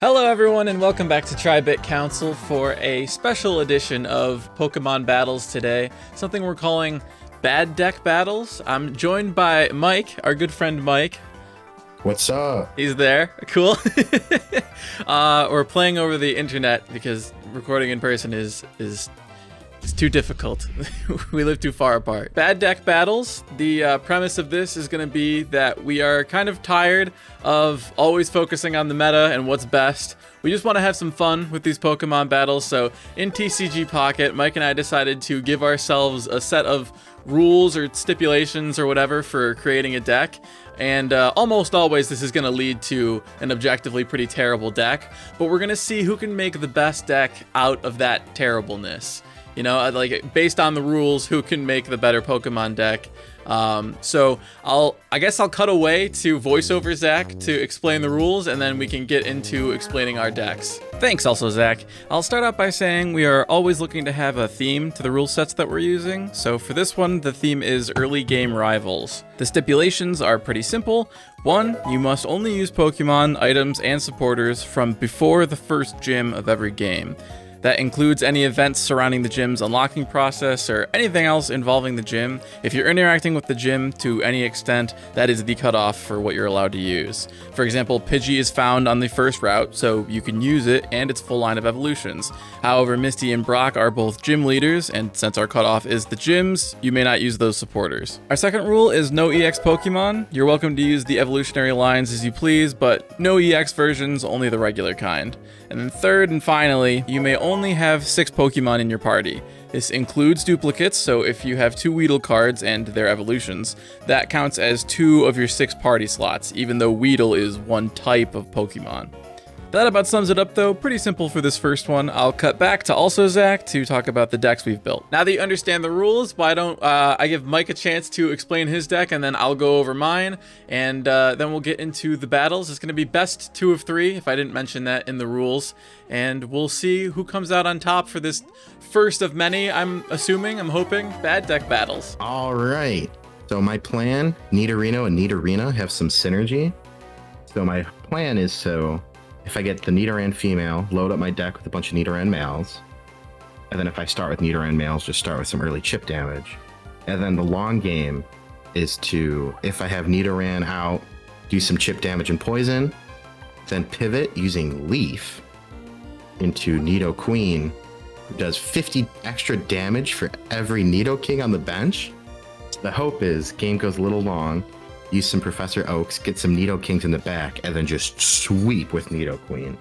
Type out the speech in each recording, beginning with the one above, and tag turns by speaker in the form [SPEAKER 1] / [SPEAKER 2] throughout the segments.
[SPEAKER 1] Hello everyone and welcome back to TriBit Council for a special edition of Pokemon Battles today, something we're calling Bad Deck Battles. I'm joined by Mike, our good friend Mike.
[SPEAKER 2] What's up?
[SPEAKER 1] He's there. Cool. We're playing over the internet because recording in person is too difficult. We live too far apart. Bad Deck Battles. The premise of this is going to be that we are kind of tired of always focusing on the meta and what's best. We just want to have some fun with these Pokemon battles. So in TCG Pocket, Mike and I decided to give ourselves a set of rules or stipulations or whatever for creating a deck. And almost always this is going to lead to an objectively pretty terrible deck. But we're going to see who can make the best deck out of that terribleness. You know, like based on the rules, who can make the better Pokemon deck. So I guess I'll cut away to voiceover Zach to explain the rules, and then we can get into explaining our decks. Thanks also, Zach. I'll start out by saying we are always looking to have a theme to the rule sets that we're using. So for this one, the theme is early game rivals. The stipulations are pretty simple. 1, you must only use Pokemon, items, and supporters from before the first gym of every game. That includes any events surrounding the gym's unlocking process or anything else involving the gym. If you're interacting with the gym to any extent, that is the cutoff for what you're allowed to use. For example, Pidgey is found on the first route, so you can use it and its full line of evolutions. However, Misty and Brock are both gym leaders, and since our cutoff is the gyms, you may not use those supporters. Our second rule is no EX Pokemon. You're welcome to use the evolutionary lines as you please, but no EX versions, only the regular kind. And then third and finally, you may only have 6 Pokemon in your party. This includes duplicates, so if you have 2 Weedle cards and their evolutions, that counts as 2 of your 6 party slots, even though Weedle is one type of Pokemon. That about sums it up though. Pretty simple for this first one. I'll cut back to also Zach to talk about the decks we've built. Now that you understand the rules, why don't I give Mike a chance to explain his deck, and then I'll go over mine, and then we'll get into the battles. It's going to be best 2 of 3, if I didn't mention that in the rules, and we'll see who comes out on top for this first of many, I'm hoping, Bad Deck Battles.
[SPEAKER 2] All right. So my plan, Nidorino and Nidorina have some synergy. So my plan is if I get the Nidoran female, load up my deck with a bunch of Nidoran males. And then if I start with Nidoran males, just start with some early chip damage. And then the long game is to, if I have Nidoran out, do some chip damage and poison, then pivot using Leaf into Nidoqueen, who does 50 extra damage for every Nidoking on the bench. The hope is game goes a little long, use some Professor Oaks, get some Nidokings in the back, and then just sweep with Nidoqueen.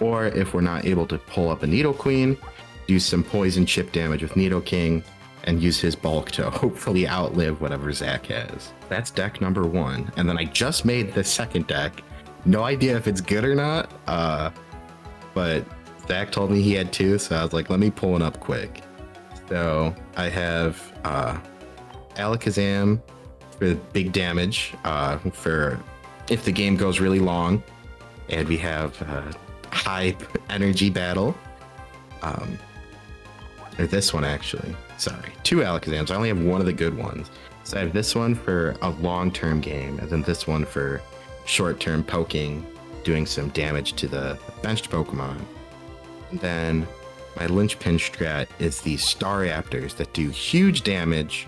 [SPEAKER 2] Or if we're not able to pull up a Nidoqueen, do some poison chip damage with Nidoking, and use his bulk to hopefully outlive whatever Zach has. That's deck number 1. And then I just made the second deck. No idea if it's good or not, but Zach told me he had 2, so I was like, let me pull it up quick. So I have Alakazam for big damage, for if the game goes really long, and we have high energy battle, or this one actually, sorry, 2 Alakazams. I only have one of the good ones. So I have this one for a long-term game, and then this one for short-term poking, doing some damage to the benched Pokemon. And then my linchpin strat is these Staraptors that do huge damage,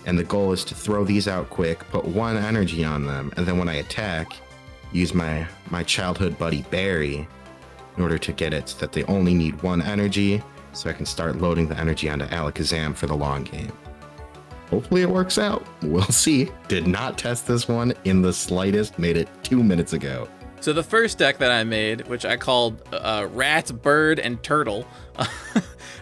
[SPEAKER 2] and the goal is to throw these out quick, put 1 energy on them, and then when I attack, use my childhood buddy Barry in order to get it so that they only need 1 energy, so I can start loading the energy onto Alakazam for the long game. Hopefully it works out. We'll see. Did not test this one in the slightest, made it 2 minutes ago.
[SPEAKER 1] So the first deck that I made, which I called Rat, Bird, and Turtle,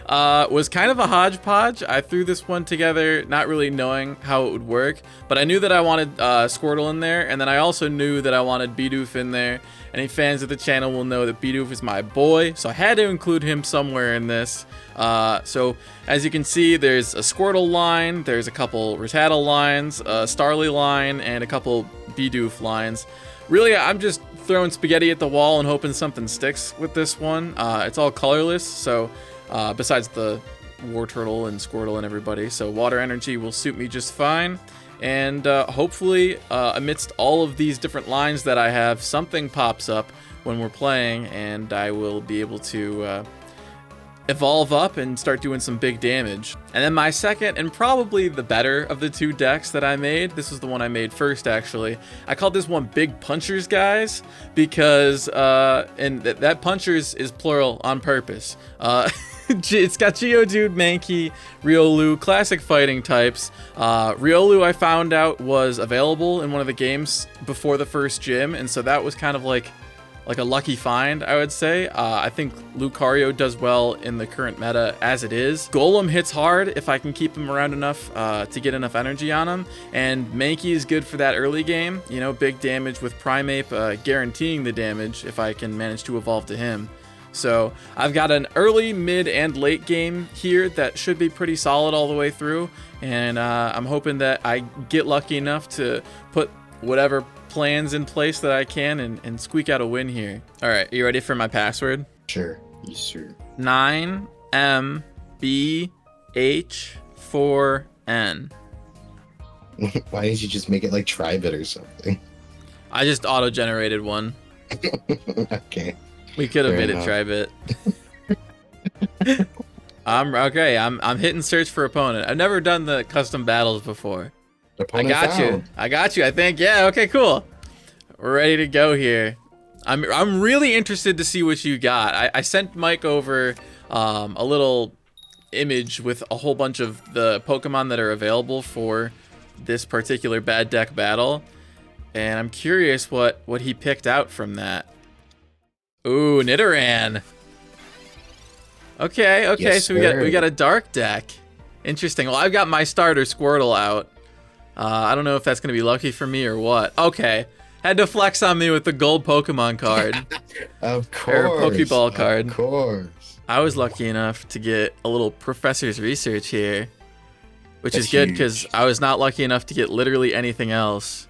[SPEAKER 1] was kind of a hodgepodge. I threw this one together not really knowing how it would work, but I knew that I wanted Squirtle in there, and then I also knew that I wanted Bidoof in there. Any fans of the channel will know that Bidoof is my boy, so I had to include him somewhere in this. So as you can see, there's a Squirtle line, there's a couple Rattata lines, a Starly line, and a couple Bidoof lines. Really, I'm just throwing spaghetti at the wall and hoping something sticks with this one. It's all colorless, so besides the Wartortle and Squirtle and everybody, so water energy will suit me just fine. And hopefully, amidst all of these different lines that I have, something pops up when we're playing, and I will be able to evolve up and start doing some big damage. And then my second, and probably the better of the two decks that I made, this was the one I made first actually, I called this one Big Punchers, guys, because, and that Punchers is plural on purpose. It's got Geodude, Mankey, Riolu, classic fighting types. Riolu I found out was available in one of the games before the first gym, and so that was kind of like a lucky find, I would say. I think Lucario does well in the current meta as it is. Golem hits hard if I can keep him around enough to get enough energy on him. And Mankey is good for that early game. You know, big damage with Primeape guaranteeing the damage if I can manage to evolve to him. So I've got an early, mid, and late game here that should be pretty solid all the way through. And I'm hoping that I get lucky enough to put whatever plans in place that I can and squeak out a win here. All right, you ready for my password?
[SPEAKER 2] Sure. Yes, sir.
[SPEAKER 1] 9MBH4N.
[SPEAKER 2] Why didn't you just make it like TriBit or something?
[SPEAKER 1] I just auto-generated one.
[SPEAKER 2] Okay.
[SPEAKER 1] We could have made it TriBit. I'm hitting search for opponent. I've never done the custom battles before.
[SPEAKER 2] Opponent found.
[SPEAKER 1] I got you. I think. Yeah. Okay. Cool. We're ready to go here. I'm really interested to see what you got. I sent Mike over a little image with a whole bunch of the Pokemon that are available for this particular bad deck battle, and I'm curious what he picked out from that. Ooh, Nidoran. Okay.
[SPEAKER 2] Yes,
[SPEAKER 1] so
[SPEAKER 2] sir.
[SPEAKER 1] we got a dark deck. Interesting. Well, I've got my starter Squirtle out. I don't know if that's going to be lucky for me or what. Okay. Had to flex on me with the gold Pokemon card.
[SPEAKER 2] Of course.
[SPEAKER 1] Or Pokeball card.
[SPEAKER 2] Of course.
[SPEAKER 1] I was lucky enough to get a little professor's research here, which
[SPEAKER 2] That's
[SPEAKER 1] is good
[SPEAKER 2] huge.
[SPEAKER 1] because I was not lucky enough to get literally anything else.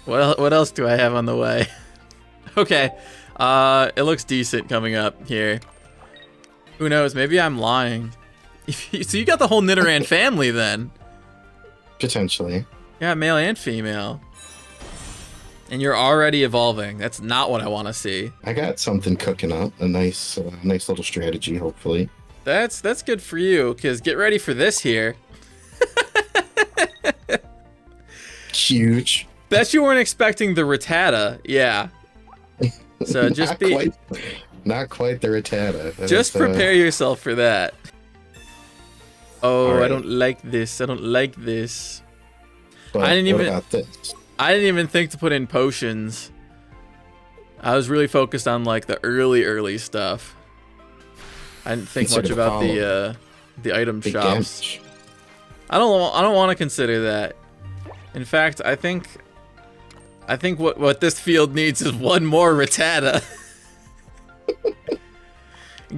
[SPEAKER 1] What else do I have on the way? Okay. It looks decent coming up here. Who knows? Maybe I'm lying. So you got the whole Nidoran family then?
[SPEAKER 2] Potentially.
[SPEAKER 1] Yeah, male and female. And you're already evolving. That's not what I want to see.
[SPEAKER 2] I got something cooking up. A nice little strategy, hopefully.
[SPEAKER 1] That's good for you, because get ready for this here.
[SPEAKER 2] Huge.
[SPEAKER 1] Bet you weren't expecting the Rattata. Yeah. So just
[SPEAKER 2] not quite the Rattata.
[SPEAKER 1] Just prepare yourself for that. Oh,
[SPEAKER 2] right.
[SPEAKER 1] I don't like this. I don't like this.
[SPEAKER 2] But
[SPEAKER 1] I didn't
[SPEAKER 2] what
[SPEAKER 1] even-
[SPEAKER 2] about this?
[SPEAKER 1] I didn't even think to put in potions. I was really focused on like the early stuff. I didn't think
[SPEAKER 2] Consider
[SPEAKER 1] much about
[SPEAKER 2] follow.
[SPEAKER 1] the item
[SPEAKER 2] Big
[SPEAKER 1] shops.
[SPEAKER 2] damage.
[SPEAKER 1] I don't want to consider that. In fact, I think what this field needs is one more Rattata.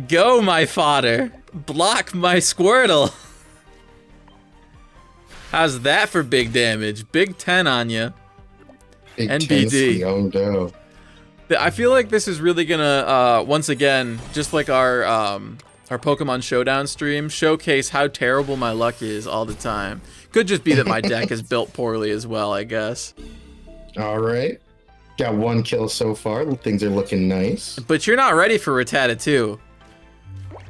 [SPEAKER 1] Go, my fodder. Block my Squirtle. How's that for big damage? Big 10 on you.
[SPEAKER 2] Big
[SPEAKER 1] NBD.
[SPEAKER 2] Yondo.
[SPEAKER 1] I feel like this is really gonna once again, just like our Pokemon Showdown stream, showcase how terrible my luck is all the time. Could just be that my deck is built poorly as well, I guess.
[SPEAKER 2] All right. Got one kill so far. Things are looking nice.
[SPEAKER 1] But you're not ready for Rattata 2.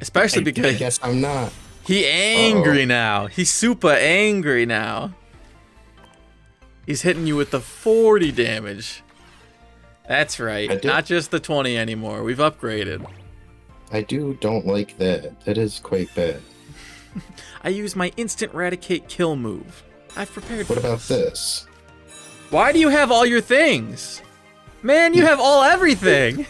[SPEAKER 1] Especially
[SPEAKER 2] I
[SPEAKER 1] because
[SPEAKER 2] guess I'm not.
[SPEAKER 1] he angry now. He's super angry now. He's hitting you with the 40 damage. That's right. Not just the 20 anymore. We've upgraded.
[SPEAKER 2] I don't like that. That is quite bad.
[SPEAKER 1] I use my instant eradicate kill move. I've prepared for
[SPEAKER 2] What about this?
[SPEAKER 1] Why do you have all your things? Man, you have everything.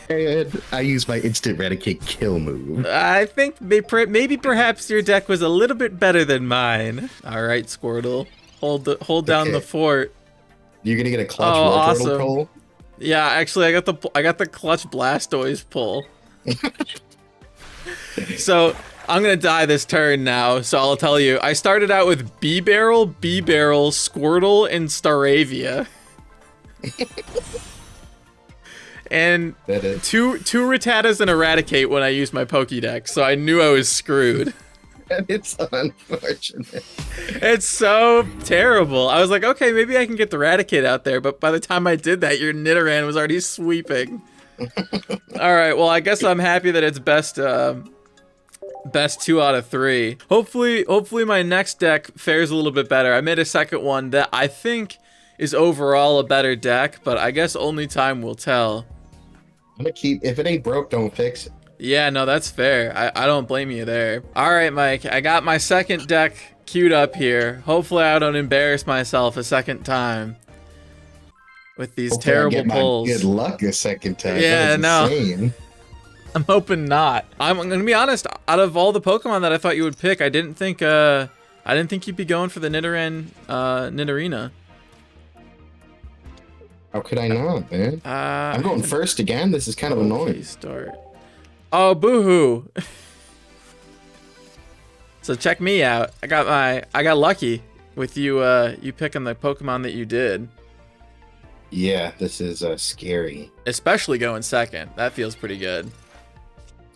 [SPEAKER 2] I use my instant eradicate kill move.
[SPEAKER 1] I think maybe perhaps your deck was a little bit better than mine. All right, Squirtle. Hold down the fort.
[SPEAKER 2] You're gonna get a clutch
[SPEAKER 1] Oh,
[SPEAKER 2] Wartortle
[SPEAKER 1] awesome.
[SPEAKER 2] pull?
[SPEAKER 1] Yeah, actually, I got the clutch Blastoise pull. So I'm gonna die this turn now. So I'll tell you, I started out with B-Barrel, Squirtle, and Staravia. And two Rattatas and Eradicate when I used my Pokédex, so I knew I was screwed.
[SPEAKER 2] It's unfortunate.
[SPEAKER 1] It's so terrible. I was like, okay, maybe I can get the Raticate out there, but by the time I did that, your Nidoran was already sweeping. All right, well, I guess I'm happy that it's best 2 out of 3. Hopefully my next deck fares a little bit better. I made a second one that I think is overall a better deck, but I guess only time will tell.
[SPEAKER 2] I'm gonna keep, if it ain't broke, don't fix it.
[SPEAKER 1] Yeah, no, that's fair. I don't blame you there. All right, Mike, I got my second deck queued up here. Hopefully I don't embarrass myself a second time with these
[SPEAKER 2] Hopefully
[SPEAKER 1] terrible
[SPEAKER 2] I get
[SPEAKER 1] pulls.
[SPEAKER 2] my good luck a second time.
[SPEAKER 1] Yeah, no.
[SPEAKER 2] Insane.
[SPEAKER 1] I'm hoping not. I'm gonna be honest. Out of all the Pokemon that I thought you would pick, I didn't think you'd be going for the Nidoran, Nidorina.
[SPEAKER 2] How could I not, man? I'm going first again. This is kind of annoying.
[SPEAKER 1] Please start. Oh, boo-hoo. So check me out. I got lucky with you you picking the Pokemon that you did.
[SPEAKER 2] Yeah, this is scary.
[SPEAKER 1] Especially going second. That feels pretty good.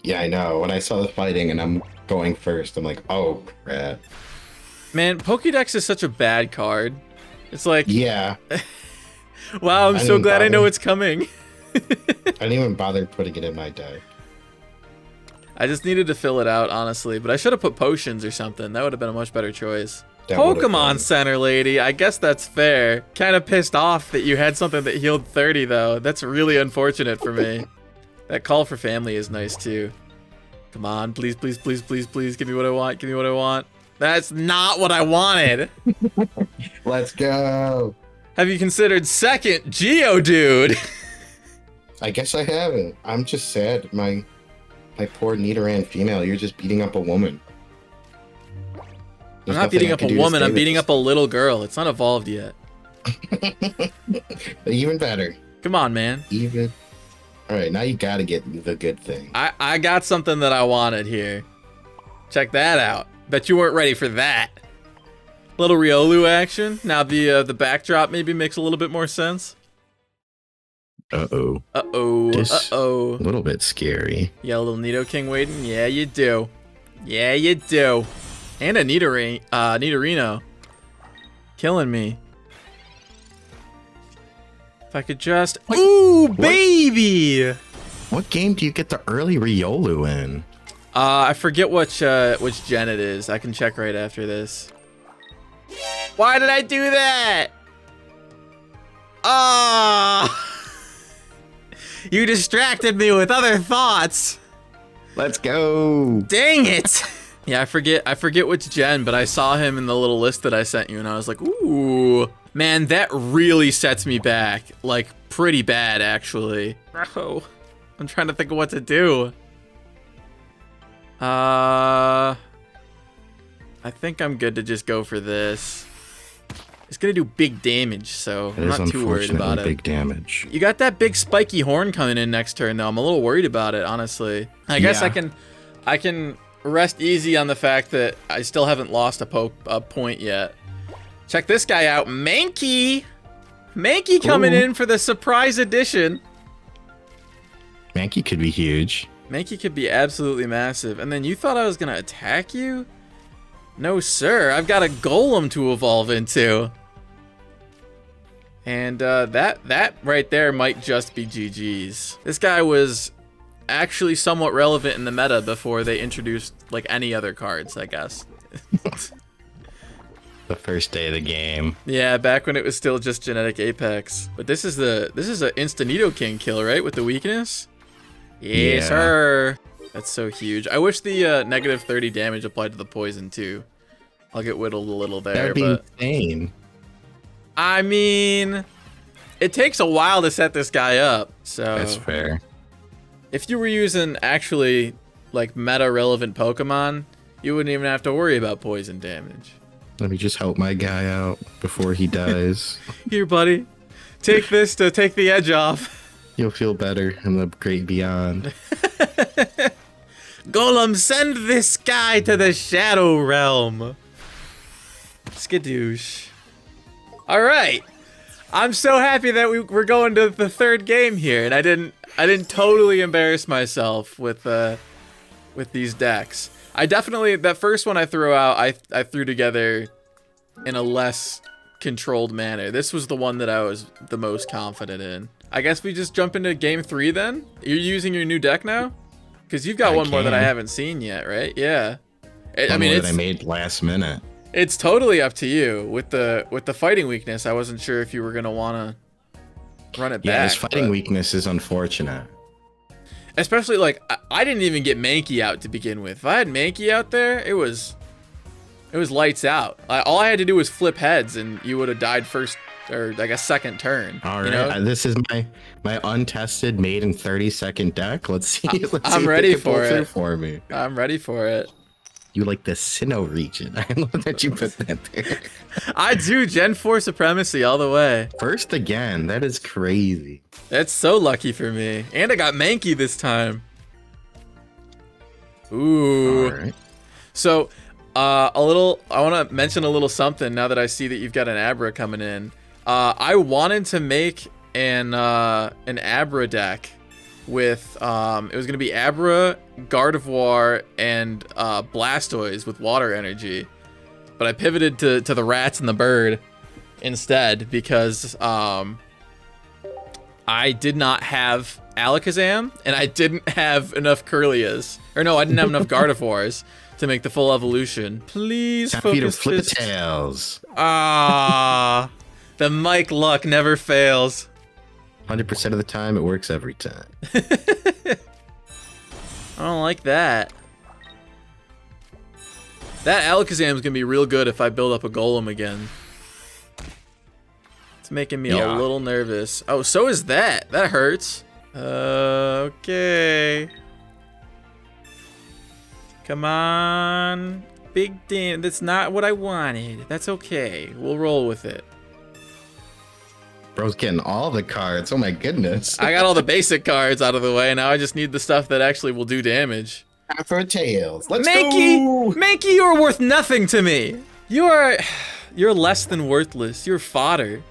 [SPEAKER 2] Yeah, I know. When I saw the fighting and I'm going first, I'm like, oh crap.
[SPEAKER 1] Man, Pokédex is such a bad card. It's like,
[SPEAKER 2] yeah.
[SPEAKER 1] Wow, I'm so glad I know it's coming.
[SPEAKER 2] I didn't even bother putting it in my deck.
[SPEAKER 1] I just needed to fill it out, honestly, but I should have put potions or something. That would have been a much better choice. Pokemon Center, lady. I guess that's fair. Kind of pissed off that you had something that healed 30, though. That's really unfortunate for me. That call for family is nice, too. Come on, please, please, please, please, please. Give me what I want. Give me what I want. That's not what I wanted.
[SPEAKER 2] Let's go.
[SPEAKER 1] Have you considered second Geodude? I
[SPEAKER 2] guess I haven't. I'm just sad. My poor Nidoran female, you're just beating up a woman.
[SPEAKER 1] I'm not beating up a woman, I'm beating up a little girl. It's not evolved yet.
[SPEAKER 2] Even better.
[SPEAKER 1] Come on, man.
[SPEAKER 2] Even. Alright, now you gotta get the good thing.
[SPEAKER 1] I got something that I wanted here. Check that out. Bet you weren't ready for that. Little Riolu action. Now the backdrop maybe makes a little bit more sense.
[SPEAKER 2] Uh-oh.
[SPEAKER 1] Uh-oh. Uh-oh.
[SPEAKER 2] A little bit scary.
[SPEAKER 1] Yeah, a little Nidoking waiting. Yeah, you do. Yeah, you do. And a Nidorino. Killing me. If I could just... What? Ooh, baby!
[SPEAKER 2] What game do you get the early Riolu in?
[SPEAKER 1] I forget which gen it is. I can check right after this. Why did I do that? Ah! You distracted me with other thoughts.
[SPEAKER 2] Let's go.
[SPEAKER 1] Dang it. Yeah, I forget which gen, but I saw him in the little list that I sent you and I was like, ooh. Man, that really sets me back. Like, pretty bad, actually. Oh, I'm trying to think of what to do. I think I'm good to just go for this. It's gonna do big damage, so I'm not too worried about it.
[SPEAKER 2] Big damage.
[SPEAKER 1] You got that big spiky horn coming in next turn, though. I'm a little worried about it, honestly. I guess I can rest easy on the fact that I still haven't lost a point yet. Check this guy out, Mankey. Mankey coming in for the surprise edition.
[SPEAKER 2] Mankey could be huge.
[SPEAKER 1] Mankey could be absolutely massive. And then you thought I was gonna attack you? No, sir. I've got a Golem to evolve into. And that right there might just be GG's. This guy was actually somewhat relevant in the meta before they introduced like any other cards, I guess.
[SPEAKER 2] The first day of the game.
[SPEAKER 1] Yeah, back when it was still just Genetic Apex. But this is a instant Nidoking kill, right? With the weakness? Yes,
[SPEAKER 2] yeah.
[SPEAKER 1] Sir. That's so huge. I wish the negative 30 damage applied to the poison too. I'll get whittled a little there.
[SPEAKER 2] That'd be insane.
[SPEAKER 1] I mean, it takes a while to set this guy up, so
[SPEAKER 2] that's fair.
[SPEAKER 1] If you were using actually like meta relevant Pokemon, you wouldn't even have to worry about poison damage.
[SPEAKER 2] Let me just help my guy out before he dies.
[SPEAKER 1] Here, buddy. Take this to take the edge off.
[SPEAKER 2] You'll feel better in the great beyond.
[SPEAKER 1] Golem, send this guy to the Shadow Realm. Skadoosh. All right. I'm so happy that we're going to the third game here, and I didn't totally embarrass myself with these decks. I definitely, that first one I threw out, I threw together in a less controlled manner. This was the one that I was the most confident in. I guess we just jump into game 3 then? You're using your new deck now? Because you've got one more that I haven't seen yet, right? Yeah. I mean,
[SPEAKER 2] it's, that I made last minute.
[SPEAKER 1] It's totally up to you. With the fighting weakness, I wasn't sure if you were gonna want to run it back.
[SPEAKER 2] Yeah, his fighting weakness is unfortunate.
[SPEAKER 1] Especially, like, I didn't even get Mankey out to begin with. If I had Mankey out there, it was lights out. All I had to do was flip heads, and you would have died first, or I guess second turn.
[SPEAKER 2] All right,
[SPEAKER 1] you know?
[SPEAKER 2] This is my untested, made in 30-second deck. Let's see.
[SPEAKER 1] I'm ready for it.
[SPEAKER 2] For me.
[SPEAKER 1] I'm ready for it.
[SPEAKER 2] You like the Sinnoh region. I love that you put that there.
[SPEAKER 1] I do. Gen 4 supremacy all the way.
[SPEAKER 2] First again. That is crazy.
[SPEAKER 1] That's so lucky for me. And I got Mankey this time. Ooh.
[SPEAKER 2] All right.
[SPEAKER 1] So, I want to mention a little something now that I see that you've got an Abra coming in. I wanted to make an Abra deck with, it was going to be Abra, Gardevoir, and Blastoise with water energy. But I pivoted to the rats and the bird instead because I did not have Alakazam, and I didn't have enough Kirlias. Or no, I didn't have enough Gardevoirs to make the full evolution. Please focus.
[SPEAKER 2] Flip-tails.
[SPEAKER 1] Ah, the Mike luck never fails.
[SPEAKER 2] 100% of the time, it works every time.
[SPEAKER 1] I don't like that. That Alakazam is gonna be real good if I build up a Golem again. It's making me a little nervous. Oh, so is that. That hurts. Okay. Come on. Big damn. That's not what I wanted. That's okay. We'll roll with it.
[SPEAKER 2] Bro's getting all the cards. Oh my goodness.
[SPEAKER 1] I got all the basic cards out of the way. Now I just need the stuff that actually will do damage.
[SPEAKER 2] For tails. Let's
[SPEAKER 1] Mankey!
[SPEAKER 2] go!
[SPEAKER 1] Mankey, you are worth nothing to me. You're less than worthless. You're fodder.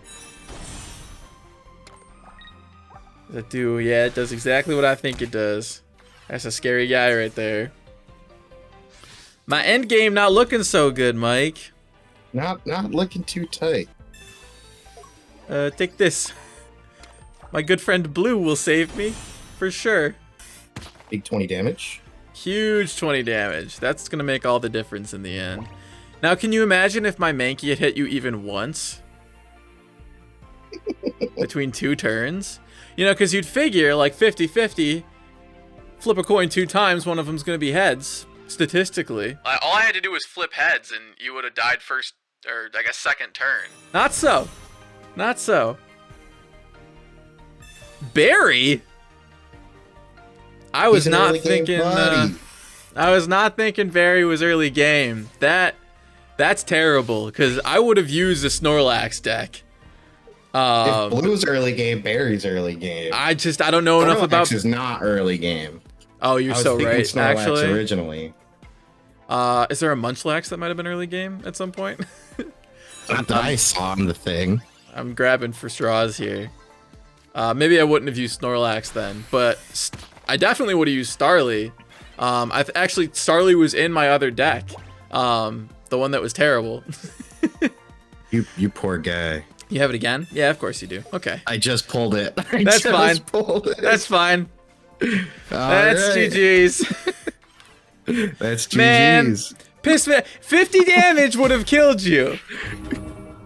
[SPEAKER 1] Does that do? Yeah, it does exactly what I think it does. That's a scary guy right there. My end game not looking so good, Mike.
[SPEAKER 2] Not looking too tight.
[SPEAKER 1] Take this. My good friend Blue will save me, for sure.
[SPEAKER 2] Big 20 damage.
[SPEAKER 1] Huge 20 damage. That's gonna make all the difference in the end. Now, can you imagine if my Mankey had hit you even once? Between 2 turns? You know, because you'd figure, like, 50-50, flip a coin 2 times, one of them's gonna be heads, statistically. All I had to do was flip heads, and you would have died first, or I guess second turn. Not so. Not so. Barry? I was not thinking. I was not thinking Barry was early game. That's terrible because I would have used a Snorlax deck.
[SPEAKER 2] If Blue's early game, Barry's early game.
[SPEAKER 1] I don't know enough about.
[SPEAKER 2] Snorlax is not early game.
[SPEAKER 1] Oh, you're so right.
[SPEAKER 2] Snorlax
[SPEAKER 1] actually,
[SPEAKER 2] originally.
[SPEAKER 1] Is there a Munchlax that might have been early game at some point?
[SPEAKER 2] Not that I saw on the thing.
[SPEAKER 1] I'm grabbing for straws here. Maybe I wouldn't have used Snorlax then, but I definitely would have used Starly. Actually, Starly was in my other deck. The one that was terrible.
[SPEAKER 2] You poor guy.
[SPEAKER 1] You have it again? Yeah, of course you do. Okay.
[SPEAKER 2] I just pulled it.
[SPEAKER 1] That's fine. That's fine. That's GG's.
[SPEAKER 2] That's GG's.
[SPEAKER 1] Man, piss 50 damage would have killed you.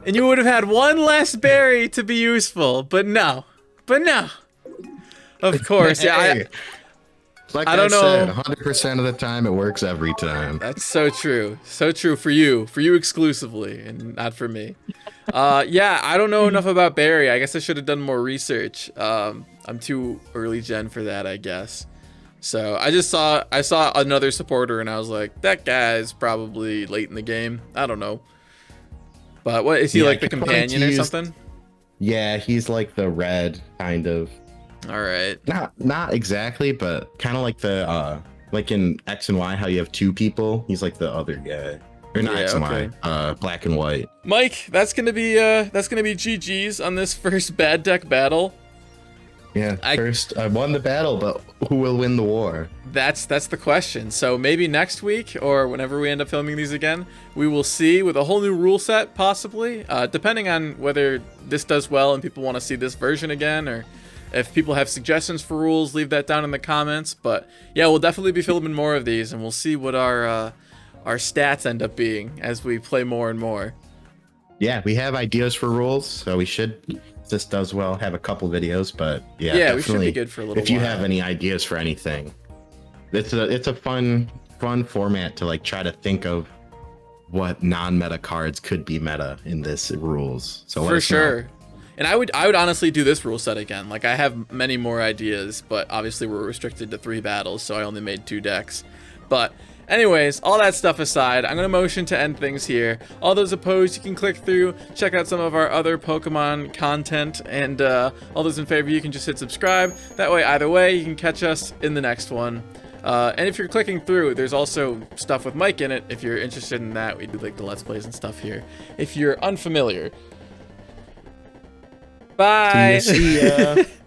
[SPEAKER 1] And you would have had one less berry to be useful. But no. Of course. Yeah.
[SPEAKER 2] Like
[SPEAKER 1] I don't know.
[SPEAKER 2] 100% of the time, it works every time.
[SPEAKER 1] That's so true. So true for you exclusively, and not for me. Yeah, I don't know enough about Barry. I guess I should have done more research. I'm too early gen for that, I guess. So I saw another supporter, and I was like, that guy's probably late in the game. I don't know. But what is he, like the companion or something?
[SPEAKER 2] Yeah, he's like the red kind of.
[SPEAKER 1] All right.
[SPEAKER 2] Not exactly, but kind of like the like in X and Y, how you have 2 people. He's like the other guy, or not X and Y, black and white. Mike,
[SPEAKER 1] that's gonna be GG's on this first bad deck battle.
[SPEAKER 2] Yeah, first I won the battle, but who will win the war?
[SPEAKER 1] That's the question. So maybe next week or whenever we end up filming these again, we will see with a whole new rule set, possibly, depending on whether this does well and people want to see this version again, or if people have suggestions for rules, leave that down in the comments. But yeah, we'll definitely be filming more of these, and we'll see what our stats end up being as we play more and more.
[SPEAKER 2] Yeah, we have ideas for rules, so we should, if this does well, have a couple videos. But yeah,
[SPEAKER 1] we should be good for a little
[SPEAKER 2] if you
[SPEAKER 1] while.
[SPEAKER 2] have any ideas for anything, it's a fun format to like try to think of what non-meta cards could be meta in this rules. So
[SPEAKER 1] for sure. And I would honestly do this rule set again. Like, I have many more ideas, but obviously we're restricted to 3 battles, so I only made 2 decks. But anyways, all that stuff aside, I'm going to motion to end things here. All those opposed, you can click through, check out some of our other Pokemon content, and all those in favor, you can just hit subscribe. That way, either way, you can catch us in the next one. And if you're clicking through, there's also stuff with Mike in it. If you're interested in that, we do like the Let's Plays and stuff here. If you're unfamiliar. Bye!
[SPEAKER 2] See ya.